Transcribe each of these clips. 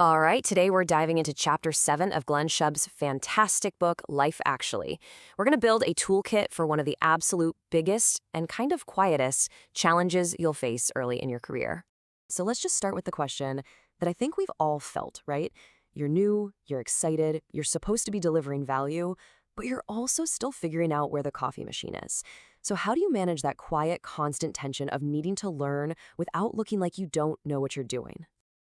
All right, today we're diving into Chapter 7 of Glenn Shubb's fantastic book, Life Actually. We're going to build a toolkit for one of the absolute biggest and kind of quietest challenges you'll face early in your career. So let's just start with the question that I think we've all felt, right? You're new, you're excited, you're supposed to be delivering value, but you're also still figuring out where the coffee machine is. So how do you manage that quiet, constant tension of needing to learn without looking like you don't know what you're doing?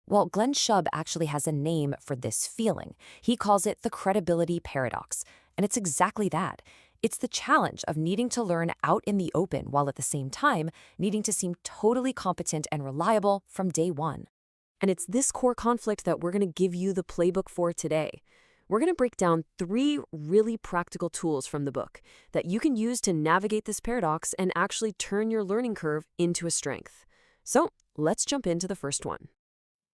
Well, Glenn Shubb actually has a name for this feeling. He calls it the credibility paradox. And it's exactly that. It's the challenge of needing to learn out in the open while at the same time needing to seem totally competent and reliable from day one. And it's this core conflict that we're going to give you the playbook for today. We're going to break down 3 really practical tools from the book that you can use to navigate this paradox and actually turn your learning curve into a strength. So let's jump into the first one.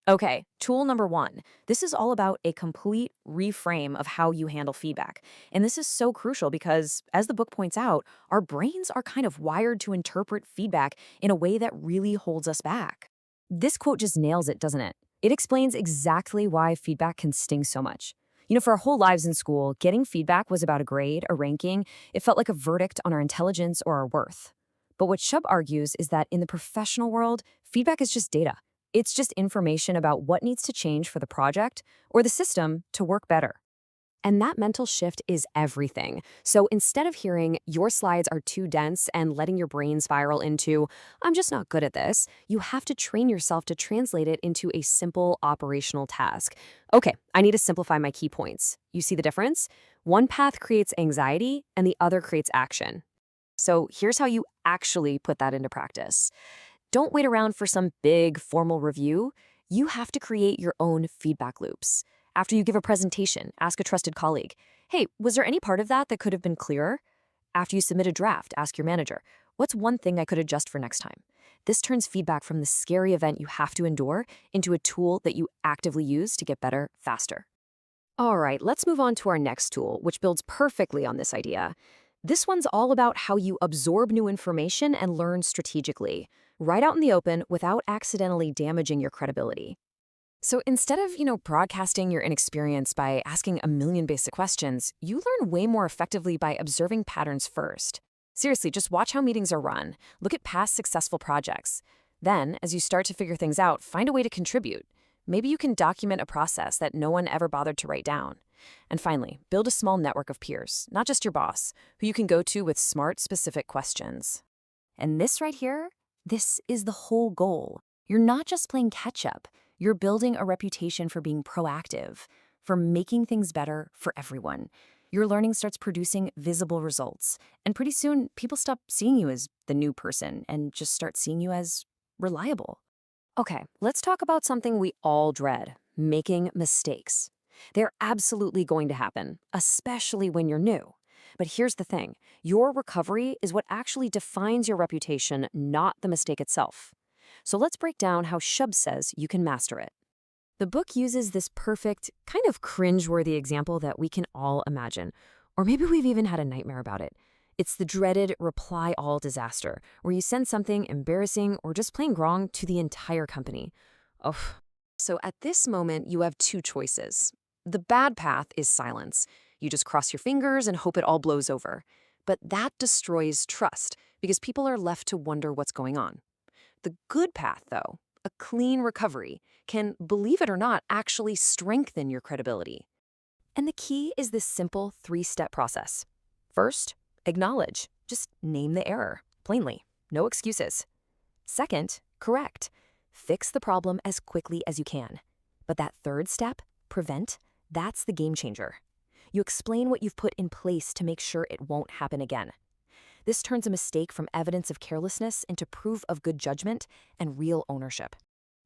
Okay, tool number 1. This is all about a complete reframe of how you handle feedback. And this is so crucial because, as the book points out, our brains are kind of wired to interpret feedback in a way that really holds us back. This quote just nails it, doesn't it? It explains exactly why feedback can sting so much. For our whole lives in school, getting feedback was about a grade, a ranking. It felt like a verdict on our intelligence or our worth. But what Shubb argues is that in the professional world, feedback is just data. It's just information about what needs to change for the project or the system to work better. And that mental shift is everything. So instead of hearing your slides are too dense and letting your brain spiral into, I'm just not good at this, you have to train yourself to translate it into a simple operational task. Okay, I need to simplify my key points. You see the difference? One path creates anxiety and the other creates action. So here's how you actually put that into practice. Don't wait around for some big, formal review. You have to create your own feedback loops. After you give a presentation, ask a trusted colleague, hey, was there any part of that could have been clearer? After you submit a draft, ask your manager, what's one thing I could adjust for next time? This turns feedback from the scary event you have to endure into a tool that you actively use to get better faster. All right, let's move on to our next tool, which builds perfectly on this idea. This one's all about how you absorb new information and learn strategically, right out in the open without accidentally damaging your credibility. So instead of, broadcasting your inexperience by asking a million basic questions, you learn way more effectively by observing patterns first. Seriously, just watch how meetings are run. Look at past successful projects. Then, as you start to figure things out, find a way to contribute. Maybe you can document a process that no one ever bothered to write down. And finally, build a small network of peers, not just your boss, who you can go to with smart, specific questions. And this right here, this is the whole goal. You're not just playing catch-up. You're building a reputation for being proactive, for making things better for everyone. Your learning starts producing visible results. And pretty soon, people stop seeing you as the new person and just start seeing you as reliable. Okay, let's talk about something we all dread, making mistakes. They're absolutely going to happen, especially when you're new. But here's the thing, your recovery is what actually defines your reputation, not the mistake itself. So let's break down how Shubb says you can master it. The book uses this perfect, kind of cringe-worthy example that we can all imagine, or maybe we've even had a nightmare about it. It's the dreaded reply all disaster, where you send something embarrassing or just plain wrong to the entire company. Oh. So at this moment, you have 2 choices. The bad path is silence. You just cross your fingers and hope it all blows over. But that destroys trust because people are left to wonder what's going on. The good path, though, a clean recovery, can, believe it or not, actually strengthen your credibility. And the key is this simple 3-step process. First, acknowledge. Just name the error, plainly. No excuses. Second, correct. Fix the problem as quickly as you can. But that 3rd step, prevent, that's the game changer. You explain what you've put in place to make sure it won't happen again. This turns a mistake from evidence of carelessness into proof of good judgment and real ownership.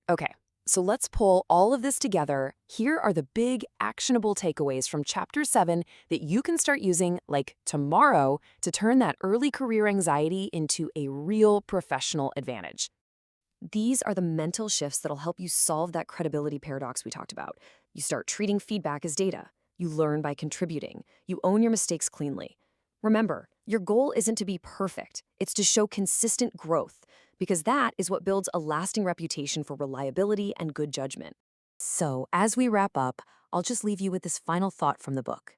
Okay, so let's pull all of this together. Here are the big, actionable takeaways from Chapter 7 that you can start using, like tomorrow, to turn that early career anxiety into a real professional advantage. These are the mental shifts that'll help you solve that credibility paradox we talked about. You start treating feedback as data. You learn by contributing. You own your mistakes cleanly. Remember, your goal isn't to be perfect. It's to show consistent growth, because that is what builds a lasting reputation for reliability and good judgment. So, as we wrap up, I'll just leave you with this final thought from the book.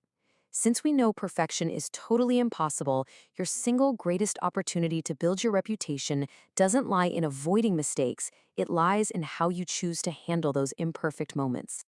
Since we know perfection is totally impossible, your single greatest opportunity to build your reputation doesn't lie in avoiding mistakes, it lies in how you choose to handle those imperfect moments.